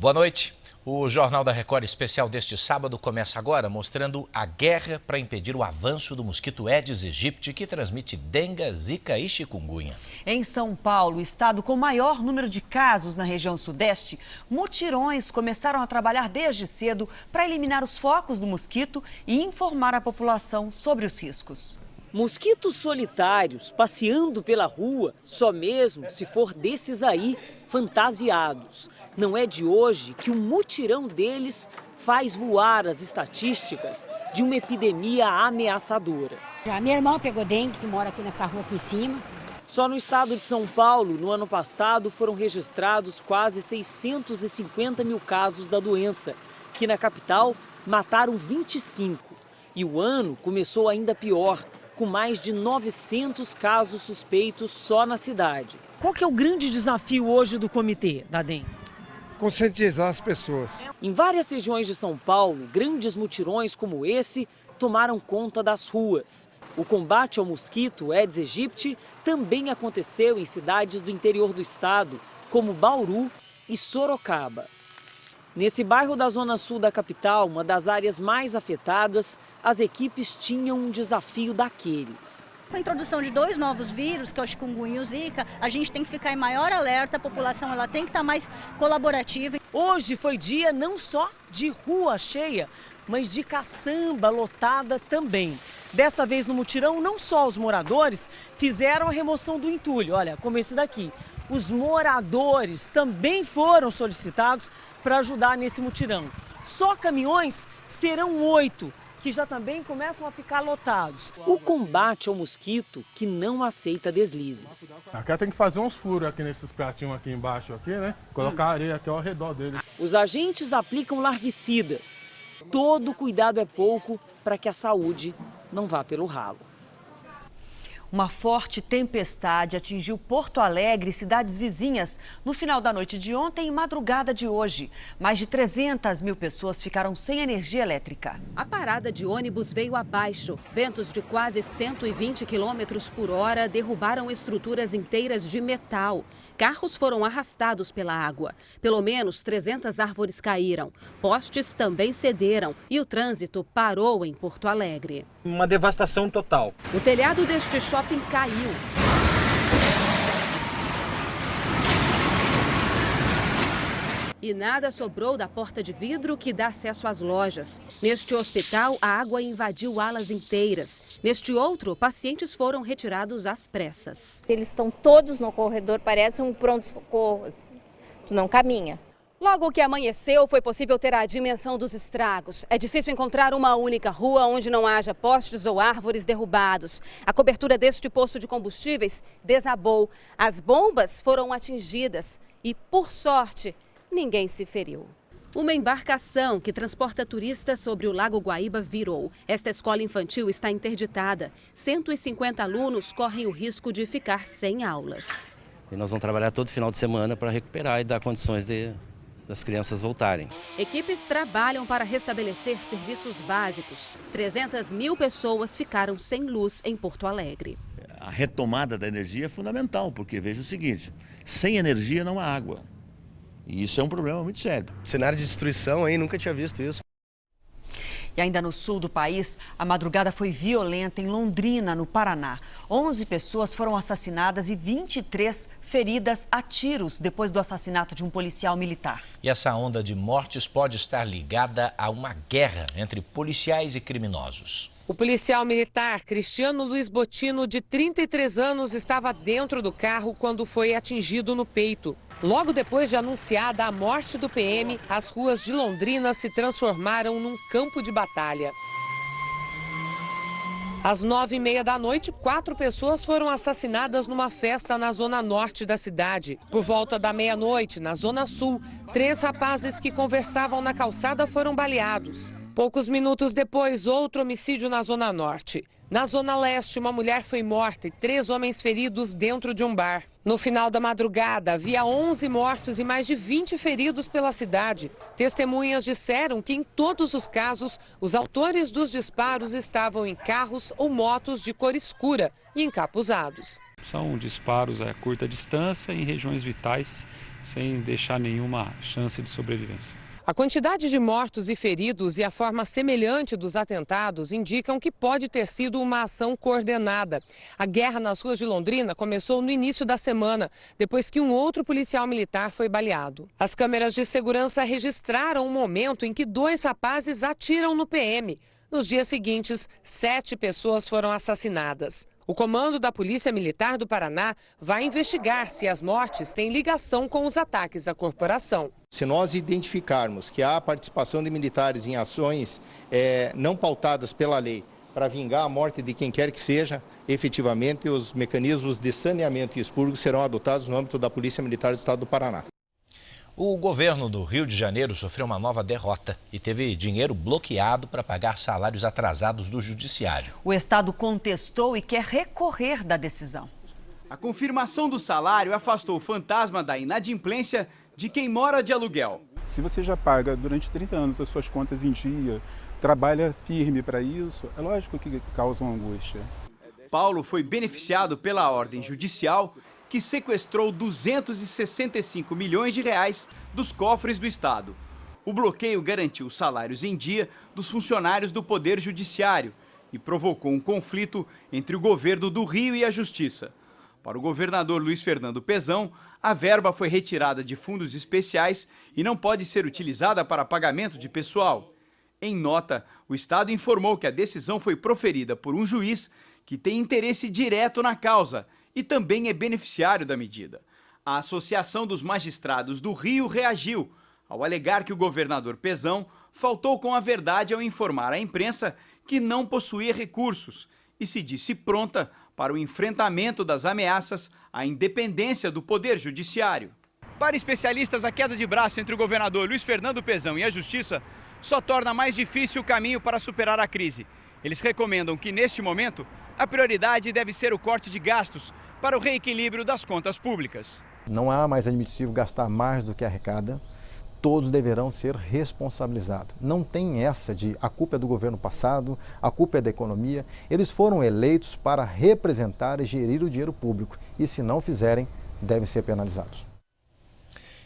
Boa noite. O Jornal da Record especial deste sábado começa agora mostrando a guerra para impedir o avanço do mosquito Aedes aegypti, que transmite dengue, zika e chikungunya. Em São Paulo, o estado com o maior número de casos na região sudeste, mutirões começaram a trabalhar desde cedo para eliminar os focos do mosquito e informar a população sobre os riscos. Mosquitos solitários passeando pela rua, só mesmo se for desses aí, fantasiados. Não é de hoje que um mutirão deles faz voar as estatísticas de uma epidemia ameaçadora. A minha irmã pegou dengue, que mora aqui nessa rua aqui em cima. Só no estado de São Paulo, no ano passado, foram registrados quase 650 mil casos da doença, que na capital mataram 25. E o ano começou ainda pior, com mais de 900 casos suspeitos só na cidade. Qual que é o grande desafio hoje do comitê da dengue? Conscientizar as pessoas. Em várias regiões de São Paulo, grandes mutirões como esse tomaram conta das ruas. O combate ao mosquito Aedes aegypti também aconteceu em cidades do interior do estado, como Bauru e Sorocaba. Nesse bairro da zona sul da capital, uma das áreas mais afetadas, as equipes tinham um desafio daqueles. Com a introdução de 2 novos vírus, que é o chikungunya e o zika, a gente tem que ficar em maior alerta, a população ela tem que estar mais colaborativa. Hoje foi dia não só de rua cheia, mas de caçamba lotada também. Dessa vez no mutirão, não só os moradores fizeram a remoção do entulho, olha, como esse daqui. Os moradores também foram solicitados para ajudar nesse mutirão. Só caminhões serão 8. Que já também começam a ficar lotados. O combate ao mosquito que não aceita deslizes. Aqui tem que fazer uns furos aqui nesses pratinhos aqui embaixo, aqui, né? Colocar areia aqui ao redor deles. Os agentes aplicam larvicidas. Todo cuidado é pouco para que a saúde não vá pelo ralo. Uma forte tempestade atingiu Porto Alegre e cidades vizinhas no final da noite de ontem e madrugada de hoje. Mais de 300 mil pessoas ficaram sem energia elétrica. A parada de ônibus veio abaixo. Ventos de quase 120 km por hora derrubaram estruturas inteiras de metal. Carros foram arrastados pela água. Pelo menos 300 árvores caíram. Postes também cederam e o trânsito parou em Porto Alegre. Uma devastação total. O telhado deste shopping caiu. E nada sobrou da porta de vidro que dá acesso às lojas. Neste hospital, a água invadiu alas inteiras. Neste outro, pacientes foram retirados às pressas. Eles estão todos no corredor, parece um pronto-socorro. Tu não caminha. Logo que amanheceu, foi possível ter a dimensão dos estragos. É difícil encontrar uma única rua onde não haja postes ou árvores derrubados. A cobertura deste posto de combustíveis desabou. As bombas foram atingidas e, por sorte, ninguém se feriu. Uma embarcação que transporta turistas sobre o Lago Guaíba virou. Esta escola infantil está interditada. 150 alunos correm o risco de ficar sem aulas. E nós vamos trabalhar todo final de semana para recuperar e dar condições das crianças voltarem. Equipes trabalham para restabelecer serviços básicos. 300 mil pessoas ficaram sem luz em Porto Alegre. A retomada da energia é fundamental, porque veja o seguinte, sem energia não há água. E isso é um problema muito sério. Cenário de destruição aí, nunca tinha visto isso. E ainda no sul do país, a madrugada foi violenta em Londrina, no Paraná. 11 pessoas foram assassinadas e 23 feridas a tiros depois do assassinato de um policial militar. E essa onda de mortes pode estar ligada a uma guerra entre policiais e criminosos. O policial militar Cristiano Luiz Bottino, de 33 anos, estava dentro do carro quando foi atingido no peito. Logo depois de anunciada a morte do PM, as ruas de Londrina se transformaram num campo de batalha. Às 9h30 da noite, 4 pessoas foram assassinadas numa festa na zona norte da cidade. Por volta da meia-noite, na zona sul, 3 rapazes que conversavam na calçada foram baleados. Poucos minutos depois, outro homicídio na zona norte. Na zona leste, uma mulher foi morta e 3 homens feridos dentro de um bar. No final da madrugada, havia 11 mortos e mais de 20 feridos pela cidade. Testemunhas disseram que, em todos os casos, os autores dos disparos estavam em carros ou motos de cor escura e encapuzados. São disparos a curta distância em regiões vitais sem deixar nenhuma chance de sobrevivência. A quantidade de mortos e feridos e a forma semelhante dos atentados indicam que pode ter sido uma ação coordenada. A guerra nas ruas de Londrina começou no início da semana, depois que um outro policial militar foi baleado. As câmeras de segurança registraram o momento em que 2 rapazes atiram no PM. Nos dias seguintes, 7 pessoas foram assassinadas. O comando da Polícia Militar do Paraná vai investigar se as mortes têm ligação com os ataques à corporação. Se nós identificarmos que há participação de militares em ações não pautadas pela lei para vingar a morte de quem quer que seja, efetivamente os mecanismos de saneamento e expurgo serão adotados no âmbito da Polícia Militar do Estado do Paraná. O governo do Rio de Janeiro sofreu uma nova derrota e teve dinheiro bloqueado para pagar salários atrasados do judiciário. O estado contestou e quer recorrer da decisão. A confirmação do salário afastou o fantasma da inadimplência de quem mora de aluguel. Se você já paga durante 30 anos as suas contas em dia, trabalha firme para isso, é lógico que causa uma angústia. Paulo foi beneficiado pela ordem judicial que sequestrou 265 milhões de reais dos cofres do Estado. O bloqueio garantiu salários em dia dos funcionários do Poder Judiciário e provocou um conflito entre o governo do Rio e a Justiça. Para o governador Luiz Fernando Pezão, a verba foi retirada de fundos especiais e não pode ser utilizada para pagamento de pessoal. Em nota, o Estado informou que a decisão foi proferida por um juiz que tem interesse direto na causa e também é beneficiário da medida. A Associação dos Magistrados do Rio reagiu ao alegar que o governador Pezão faltou com a verdade ao informar à imprensa que não possuía recursos e se disse pronta para o enfrentamento das ameaças à independência do Poder Judiciário. Para especialistas, a queda de braço entre o governador Luiz Fernando Pezão e a Justiça só torna mais difícil o caminho para superar a crise. Eles recomendam que, neste momento, a prioridade deve ser o corte de gastos para o reequilíbrio das contas públicas. Não há mais admissível gastar mais do que arrecada. Todos deverão ser responsabilizados. Não tem essa de a culpa é do governo passado, a culpa é da economia. Eles foram eleitos para representar e gerir o dinheiro público e, se não fizerem, devem ser penalizados.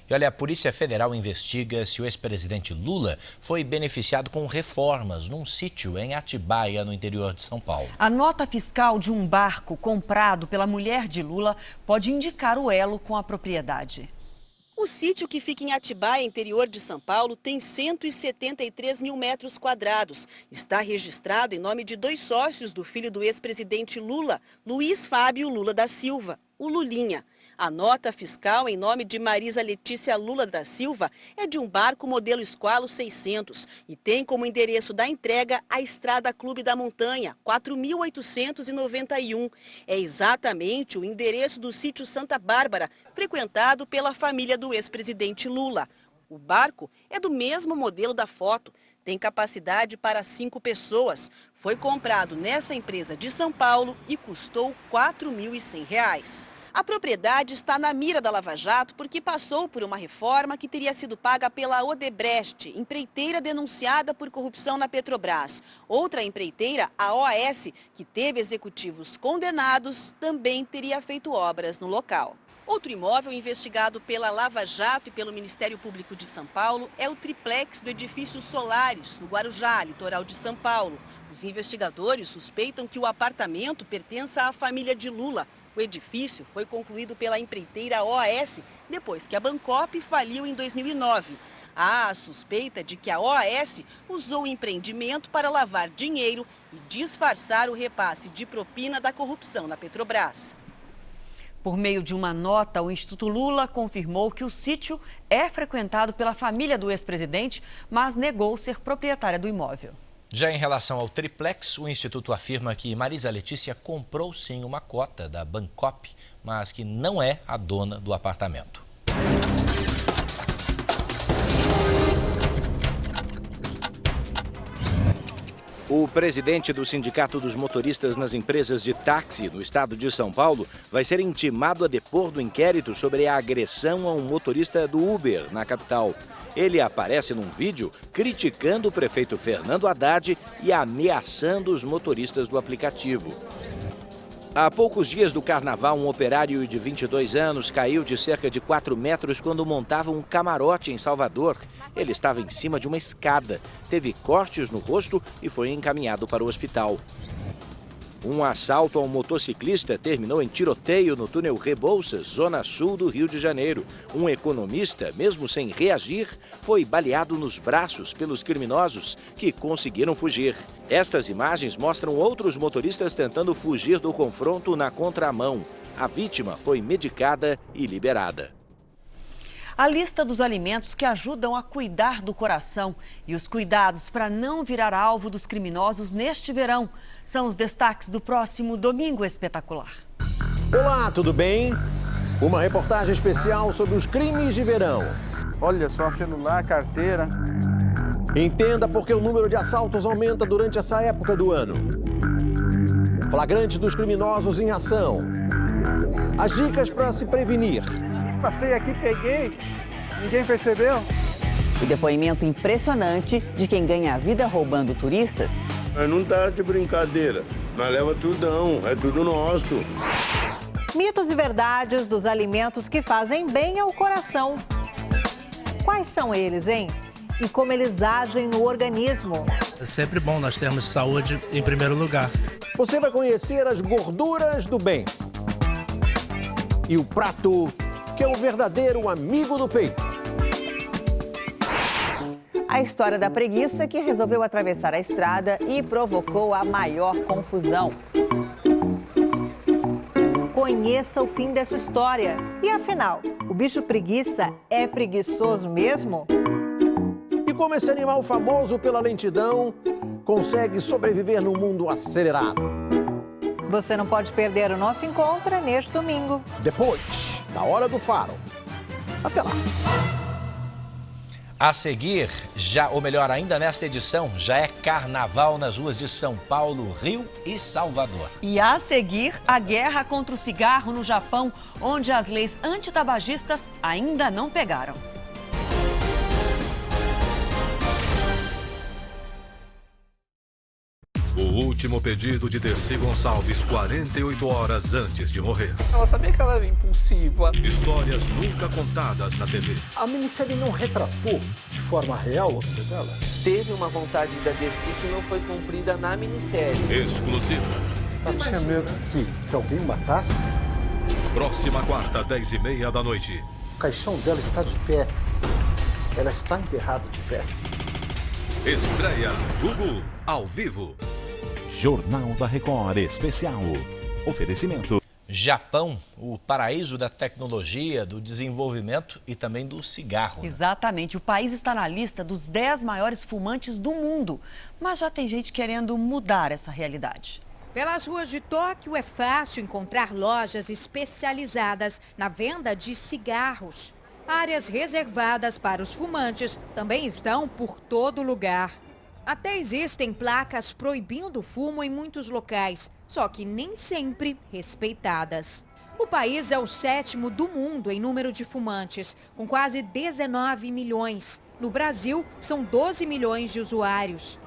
E olha, a Polícia Federal investiga se o ex-presidente Lula foi beneficiado com reformas num sítio em Atibaia, no interior de São Paulo. A nota fiscal de um barco comprado pela mulher de Lula pode indicar o elo com a propriedade. O sítio, que fica em Atibaia, interior de São Paulo, tem 173 mil metros quadrados. Está registrado em nome de 2 sócios do filho do ex-presidente Lula, Luiz Fábio Lula da Silva, o Lulinha. A nota fiscal em nome de Marisa Letícia Lula da Silva é de um barco modelo Squalo 600 e tem como endereço da entrega a Estrada Clube da Montanha, 4.891. É exatamente o endereço do sítio Santa Bárbara, frequentado pela família do ex-presidente Lula. O barco é do mesmo modelo da foto, tem capacidade para 5 pessoas. Foi comprado nessa empresa de São Paulo e custou R$ 4.100. A propriedade está na mira da Lava Jato porque passou por uma reforma que teria sido paga pela Odebrecht, empreiteira denunciada por corrupção na Petrobras. Outra empreiteira, a OAS, que teve executivos condenados, também teria feito obras no local. Outro imóvel investigado pela Lava Jato e pelo Ministério Público de São Paulo é o triplex do edifício Solares, no Guarujá, litoral de São Paulo. Os investigadores suspeitam que o apartamento pertença à família de Lula. O edifício foi concluído pela empreiteira OAS depois que a Bancop faliu em 2009. Há a suspeita de que a OAS usou o empreendimento para lavar dinheiro e disfarçar o repasse de propina da corrupção na Petrobras. Por meio de uma nota, o Instituto Lula confirmou que o sítio é frequentado pela família do ex-presidente, mas negou ser proprietária do imóvel. Já em relação ao triplex, o Instituto afirma que Marisa Letícia comprou sim uma cota da Bancop, mas que não é a dona do apartamento. O presidente do Sindicato dos Motoristas nas Empresas de Táxi no estado de São Paulo vai ser intimado a depor do inquérito sobre a agressão a um motorista do Uber na capital. Ele aparece num vídeo criticando o prefeito Fernando Haddad e ameaçando os motoristas do aplicativo. Há poucos dias do carnaval, um operário de 22 anos caiu de cerca de 4 metros quando montava um camarote em Salvador. Ele estava em cima de uma escada, teve cortes no rosto e foi encaminhado para o hospital. Um assalto a um motociclista terminou em tiroteio no túnel Rebouças, zona sul do Rio de Janeiro. Um economista, mesmo sem reagir, foi baleado nos braços pelos criminosos, que conseguiram fugir. Estas imagens mostram outros motoristas tentando fugir do confronto na contramão. A vítima foi medicada e liberada. A lista dos alimentos que ajudam a cuidar do coração e os cuidados para não virar alvo dos criminosos neste verão são os destaques do próximo Domingo Espetacular. Olá, tudo bem? Uma reportagem especial sobre os crimes de verão. Olha só, celular, carteira. Entenda por que o número de assaltos aumenta durante essa época do ano. Flagrantes dos criminosos em ação. As dicas para se prevenir. Passei aqui, peguei, ninguém percebeu. O depoimento impressionante de quem ganha a vida roubando turistas. Mas não tá de brincadeira, nós leva tudão, é tudo nosso. Mitos e verdades dos alimentos que fazem bem ao coração. Quais são eles, hein? E como eles agem no organismo. É sempre bom nós termos saúde em primeiro lugar. Você vai conhecer as gorduras do bem. E o prato que é o verdadeiro amigo do peito. A história da preguiça que resolveu atravessar a estrada e provocou a maior confusão. Conheça o fim dessa história. E afinal, o bicho preguiça é preguiçoso mesmo? E como esse animal famoso pela lentidão consegue sobreviver num mundo acelerado? Você não pode perder o nosso encontro neste domingo. Depois da Hora do Faro. Até lá. A seguir, ou melhor ainda nesta edição, já é carnaval nas ruas de São Paulo, Rio e Salvador. E a seguir, a guerra contra o cigarro no Japão, onde as leis antitabagistas ainda não pegaram. O último pedido de Dercy Gonçalves 48 horas antes de morrer. Ela sabia que ela era impulsiva. Histórias nunca contadas na TV. A minissérie não retratou de forma real a vida dela? Teve uma vontade da Dercy que não foi cumprida na minissérie. Exclusiva. Ela tinha medo que alguém matasse? Próxima quarta, 10h30 da noite. O caixão dela está de pé. Ela está enterrada de pé. Estreia Gugu, ao vivo. Jornal da Record Especial. Oferecimento. Japão, o paraíso da tecnologia, do desenvolvimento e também do cigarro. Exatamente. O país está na lista dos 10 maiores fumantes do mundo. Mas já tem gente querendo mudar essa realidade. Pelas ruas de Tóquio é fácil encontrar lojas especializadas na venda de cigarros. Áreas reservadas para os fumantes também estão por todo lugar. Até existem placas proibindo o fumo em muitos locais, só que nem sempre respeitadas. O país é o 7º do mundo em número de fumantes, com quase 19 milhões. No Brasil, são 12 milhões de usuários.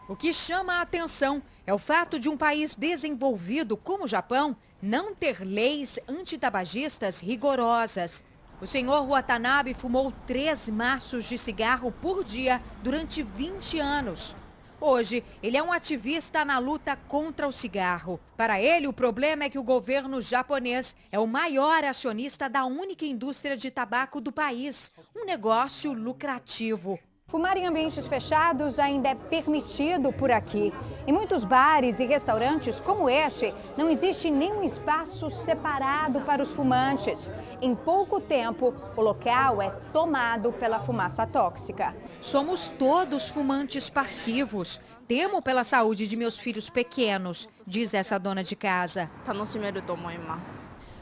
O que chama a atenção é o fato de um país desenvolvido como o Japão não ter leis antitabagistas rigorosas. O senhor Watanabe fumou 3 maços de cigarro por dia durante 20 anos. Hoje, ele é um ativista na luta contra o cigarro. Para ele, o problema é que o governo japonês é o maior acionista da única indústria de tabaco do país. Um negócio lucrativo. Fumar em ambientes fechados ainda é permitido por aqui. Em muitos bares e restaurantes como este, não existe nenhum espaço separado para os fumantes. Em pouco tempo, o local é tomado pela fumaça tóxica. Somos todos fumantes passivos. Temo pela saúde de meus filhos pequenos, diz essa dona de casa.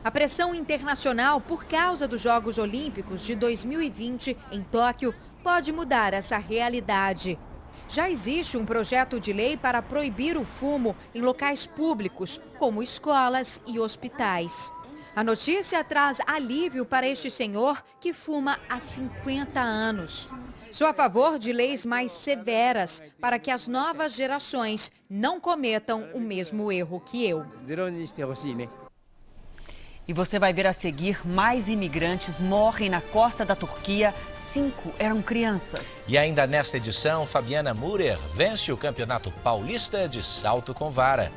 A pressão internacional por causa dos Jogos Olímpicos de 2020 em Tóquio pode mudar essa realidade. Já existe um projeto de lei para proibir o fumo em locais públicos, como escolas e hospitais. A notícia traz alívio para este senhor que fuma há 50 anos. Sou a favor de leis mais severas para que as novas gerações não cometam o mesmo erro que eu. E você vai ver a seguir, mais imigrantes morrem na costa da Turquia. 5 eram crianças. E ainda nesta edição, Fabiana Müller vence o Campeonato Paulista de Salto com Vara.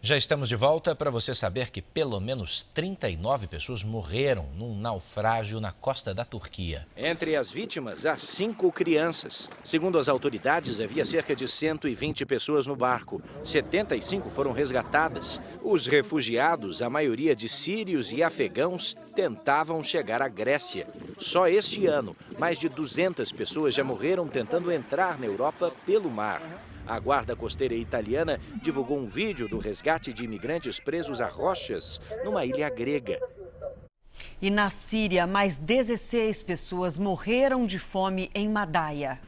Já estamos de volta para você saber que pelo menos 39 pessoas morreram num naufrágio na costa da Turquia. Entre as vítimas, há 5 crianças. Segundo as autoridades, havia cerca de 120 pessoas no barco. 75 foram resgatadas. Os refugiados, a maioria de sírios e afegãos, tentavam chegar à Grécia. Só este ano, mais de 200 pessoas já morreram tentando entrar na Europa pelo mar. A Guarda Costeira italiana divulgou um vídeo do resgate de imigrantes presos a rochas numa ilha grega. E na Síria, mais 16 pessoas morreram de fome em Madaia.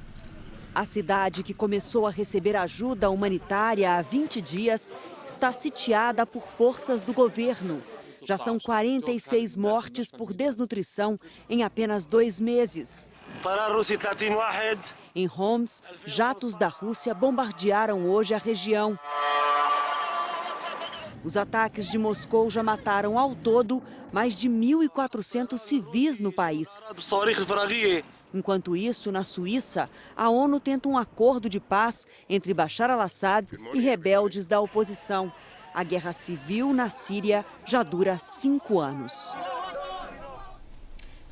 A cidade, que começou a receber ajuda humanitária há 20 dias, está sitiada por forças do governo. Já são 46 mortes por desnutrição em apenas 2 meses. Em Homs, jatos da Rússia bombardearam hoje a região. Os ataques de Moscou já mataram ao todo mais de 1.400 civis no país. Enquanto isso, na Suíça, a ONU tenta um acordo de paz entre Bashar al-Assad e rebeldes da oposição. A guerra civil na Síria já dura 5 anos.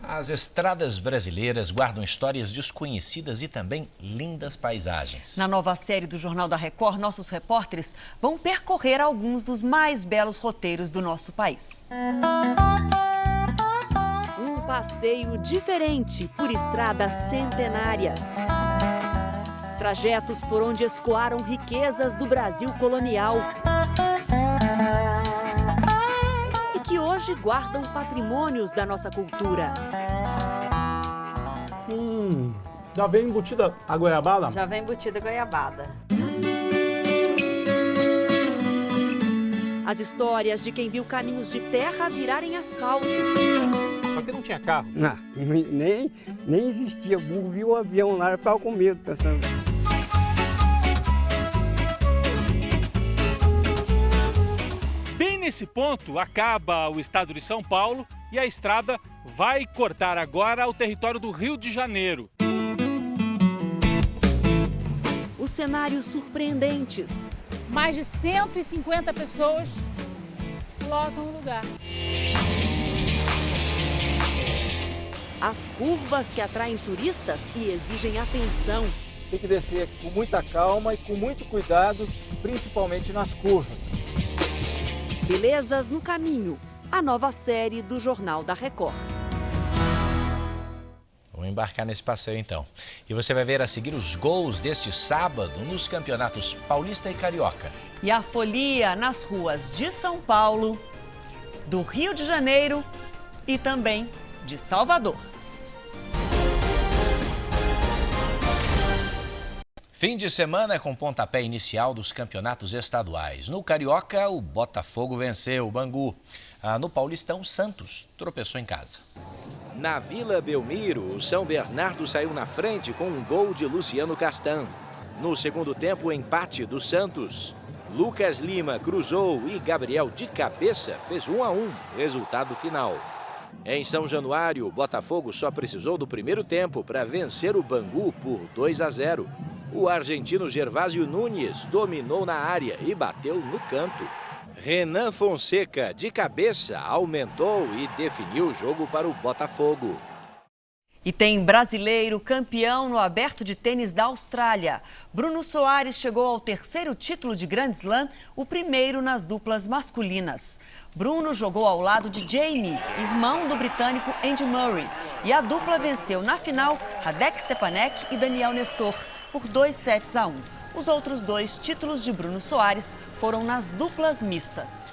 As estradas brasileiras guardam histórias desconhecidas e também lindas paisagens. Na nova série do Jornal da Record, nossos repórteres vão percorrer alguns dos mais belos roteiros do nosso país. Um passeio diferente por estradas centenárias. Trajetos por onde escoaram riquezas do Brasil colonial. Que hoje guardam patrimônios da nossa cultura. Já vem embutida a goiabada? Já vem embutida a goiabada. As histórias de quem viu caminhos de terra virarem asfalto. Só que não tinha carro. Não, nem existia. Viu o avião lá, eu ficava com medo pensando. Nesse ponto, acaba o estado de São Paulo e a estrada vai cortar agora o território do Rio de Janeiro. Os cenários surpreendentes. Mais de 150 pessoas lotam o lugar. As curvas que atraem turistas e exigem atenção. Tem que descer com muita calma e com muito cuidado, principalmente nas curvas. Belezas no Caminho, a nova série do Jornal da Record. Vamos embarcar nesse passeio então. E você vai ver a seguir os gols deste sábado nos campeonatos Paulista e Carioca. E a folia nas ruas de São Paulo, do Rio de Janeiro e também de Salvador. Fim de semana com pontapé inicial dos campeonatos estaduais. No Carioca, o Botafogo venceu o Bangu. No Paulistão, Santos tropeçou em casa. Na Vila Belmiro, o São Bernardo saiu na frente com um gol de Luciano Castan. No segundo tempo, o empate do Santos. Lucas Lima cruzou e Gabriel de cabeça fez 1-1, resultado final. Em São Januário, o Botafogo só precisou do primeiro tempo para vencer o Bangu por 2-0. O argentino Gervásio Nunes dominou na área e bateu no canto. Renan Fonseca, de cabeça, aumentou e definiu o jogo para o Botafogo. E tem brasileiro campeão no Aberto de Tênis da Austrália. Bruno Soares chegou ao terceiro título de Grand Slam, o primeiro nas duplas masculinas. Bruno jogou ao lado de Jamie, irmão do britânico Andy Murray. E a dupla venceu na final Radek Stepanek e Daniel Nestor por 2-1. Os outros 2 títulos de Bruno Soares foram nas duplas mistas.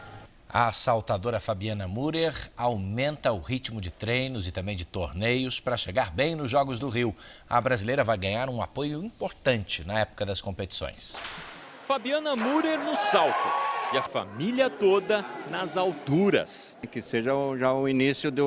A saltadora Fabiana Müller aumenta o ritmo de treinos e também de torneios para chegar bem nos Jogos do Rio. A brasileira vai ganhar um apoio importante na época das competições. Fabiana Müller no salto e a família toda nas alturas. Que seja já o início de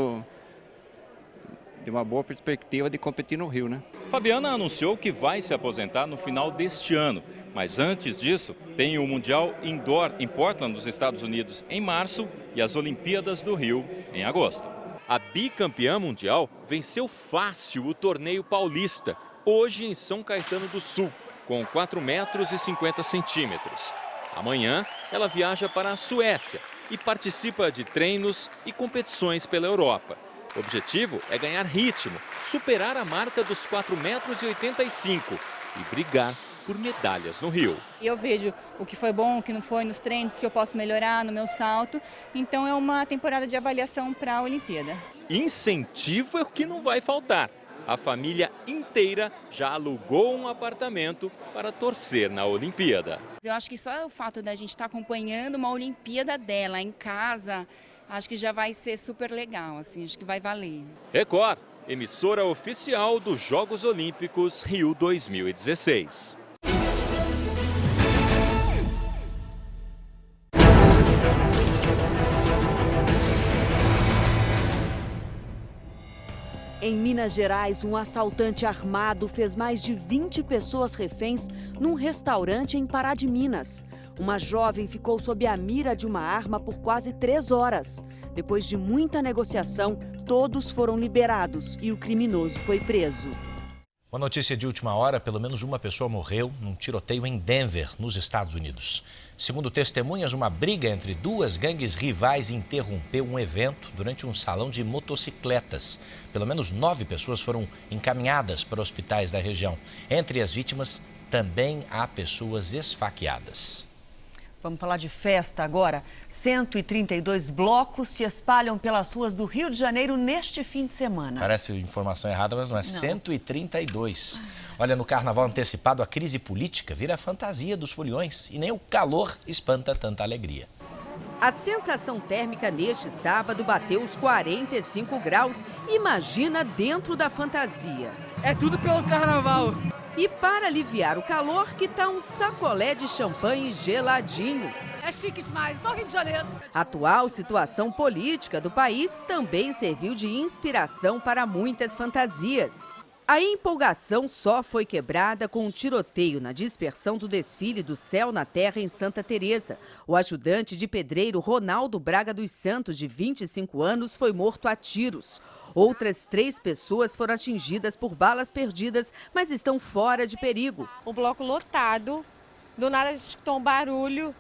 uma boa perspectiva de competir no Rio, né? Fabiana anunciou que vai se aposentar no final deste ano, mas antes disso tem o Mundial Indoor em Portland, nos Estados Unidos, em março e as Olimpíadas do Rio em agosto. A bicampeã mundial venceu fácil o torneio paulista, hoje em São Caetano do Sul, com 4,50 metros. Amanhã ela viaja para a Suécia e participa de treinos e competições pela Europa. O objetivo é ganhar ritmo, superar a marca dos 4,85 metros e brigar por medalhas no Rio. Eu vejo o que foi bom, o que não foi nos treinos, o que eu posso melhorar no meu salto. Então é uma temporada de avaliação para a Olimpíada. Incentivo é o que não vai faltar. A família inteira já alugou um apartamento para torcer na Olimpíada. Eu acho que só o fato da gente estar acompanhando uma Olimpíada dela em casa, acho que já vai ser super legal, assim, acho que vai valer. Record, emissora oficial dos Jogos Olímpicos Rio 2016. Em Minas Gerais, um assaltante armado fez mais de 20 pessoas reféns num restaurante em Pará de Minas. Uma jovem ficou sob a mira de uma arma por quase 3 horas. Depois de muita negociação, todos foram liberados e o criminoso foi preso. Uma notícia de última hora: pelo menos uma pessoa morreu num tiroteio em Denver, nos Estados Unidos. Segundo testemunhas, uma briga entre duas gangues rivais interrompeu um evento durante um salão de motocicletas. Pelo menos 9 pessoas foram encaminhadas para hospitais da região. Entre as vítimas, também há pessoas esfaqueadas. Vamos falar de festa agora. 132 blocos se espalham pelas ruas do Rio de Janeiro neste fim de semana. Parece informação errada, mas não é. 132. Olha, no carnaval antecipado, a crise política vira a fantasia dos foliões e nem o calor espanta tanta alegria. A sensação térmica neste sábado bateu os 45 graus. Imagina dentro da fantasia. É tudo pelo carnaval. E para aliviar o calor, que tá um sacolé de champanhe geladinho. É chique demais, só Rio de Janeiro. A atual situação política do país também serviu de inspiração para muitas fantasias. A empolgação só foi quebrada com um tiroteio na dispersão do desfile do Céu na Terra em Santa Teresa. O ajudante de pedreiro Ronaldo Braga dos Santos, de 25 anos, foi morto a tiros. Outras 3 pessoas foram atingidas por balas perdidas, mas estão fora de perigo. O bloco lotado, do nada a gente escutou um barulho.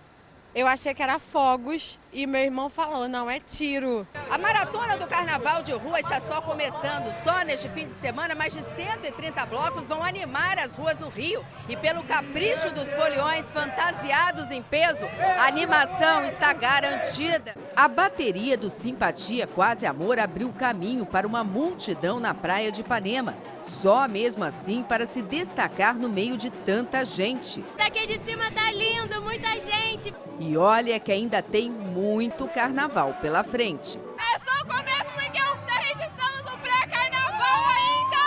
Eu achei que era fogos e meu irmão falou, não, é tiro. A maratona do Carnaval de Rua está só começando. Só neste fim de semana, mais de 130 blocos vão animar as ruas do Rio. E pelo capricho dos foliões fantasiados em peso, a animação está garantida. A bateria do Simpatia Quase Amor abriu caminho para uma multidão na praia de Ipanema. Só mesmo assim para se destacar no meio de tanta gente. Daqui de cima tá lindo, muita gente. E olha que ainda tem muito carnaval pela frente. É só o começo, porque a gente estamos no pré-carnaval ainda!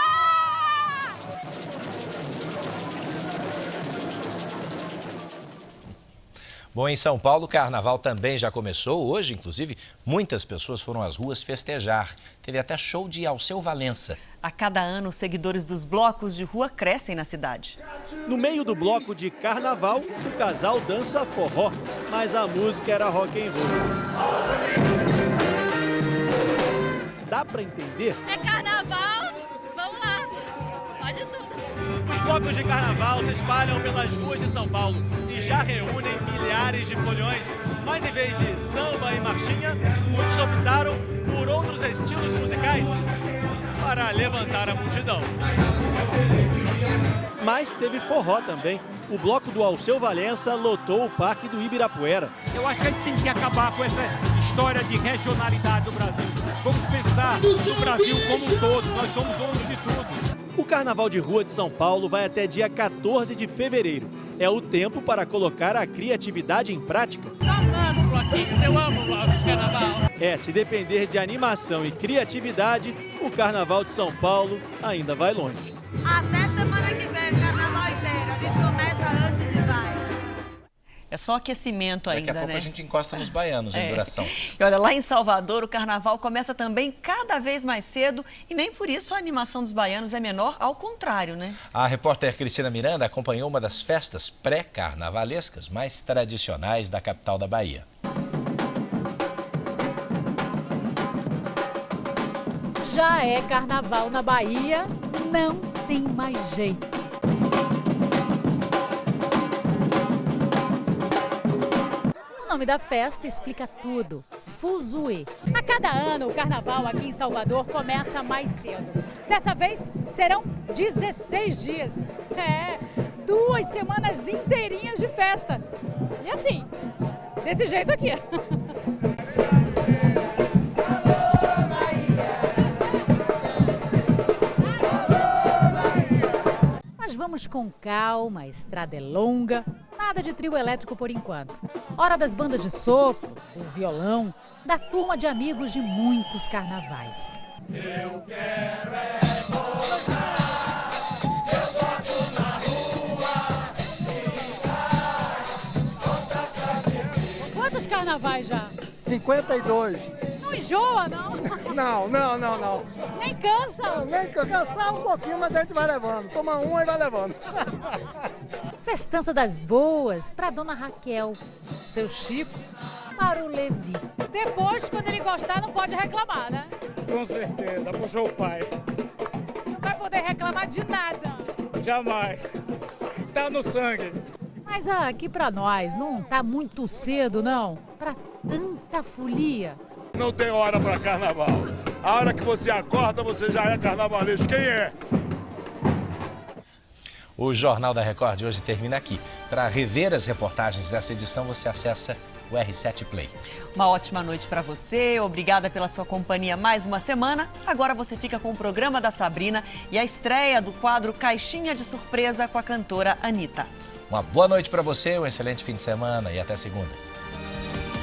Bom, em São Paulo, o carnaval também já começou. Hoje, inclusive, muitas pessoas foram às ruas festejar. Teve até show de Alceu Valença. A cada ano, os seguidores dos blocos de rua crescem na cidade. No meio do bloco de carnaval, o casal dança forró, mas a música era rock and roll. Dá pra entender? É carnaval, vamos lá, pode tudo. Os blocos de carnaval se espalham pelas ruas de São Paulo e já reúnem milhares de foliões. Mas em vez de samba e marchinha, muitos optaram por outros estilos musicais para levantar a multidão. Mas teve forró também. O bloco do Alceu Valença lotou o Parque do Ibirapuera. Eu acho que a gente tem que acabar com essa história de regionalidade do Brasil. Vamos pensar no Brasil como um todo, nós somos donos de tudo. O Carnaval de Rua de São Paulo vai até dia 14 de fevereiro. É o tempo para colocar a criatividade em prática. Amamos bloquinhos, eu amo bloco de carnaval. Se depender de animação e criatividade, o Carnaval de São Paulo ainda vai longe. Até semana que vem, o carnaval inteiro. A gente começa antes e vai. É só aquecimento ainda, Daqui a pouco a gente encosta nos baianos em duração. E olha, lá em Salvador, o carnaval começa também cada vez mais cedo e nem por isso a animação dos baianos é menor, ao contrário, né? A repórter Cristina Miranda acompanhou uma das festas pré-carnavalescas mais tradicionais da capital da Bahia. Já é carnaval na Bahia, não tem mais jeito. O nome da festa explica tudo, Fuzuê. A cada ano, o carnaval aqui em Salvador começa mais cedo. Dessa vez, serão 16 dias. 2 semanas inteirinhas de festa. E assim, desse jeito aqui. Mas vamos com calma, a estrada é longa. Nada de trio elétrico por enquanto. Hora das bandas de sopro, o violão, da turma de amigos de muitos carnavais. Eu quero gozar, eu boto na rua. Quantos carnavais já? 52. Não enjoa, não? Não. Nem cansa? Nem cansar um pouquinho, mas a gente vai levando. Toma uma e vai levando. Festança das boas para Dona Raquel, seu Chico para o Levi. Depois, quando ele gostar, não pode reclamar, né? Com certeza, puxou o pai. Não vai poder reclamar de nada. Jamais. Tá no sangue. Mas aqui para nós, não tá muito cedo, não? Para tanta folia. Não tem hora para carnaval. A hora que você acorda, você já é carnavalesco. Quem é? O Jornal da Record de hoje termina aqui. Para rever as reportagens dessa edição, você acessa o R7 Play. Uma ótima noite para você, obrigada pela sua companhia mais uma semana. Agora você fica com o programa da Sabrina e a estreia do quadro Caixinha de Surpresa com a cantora Anitta. Uma boa noite para você, um excelente fim de semana e até segunda.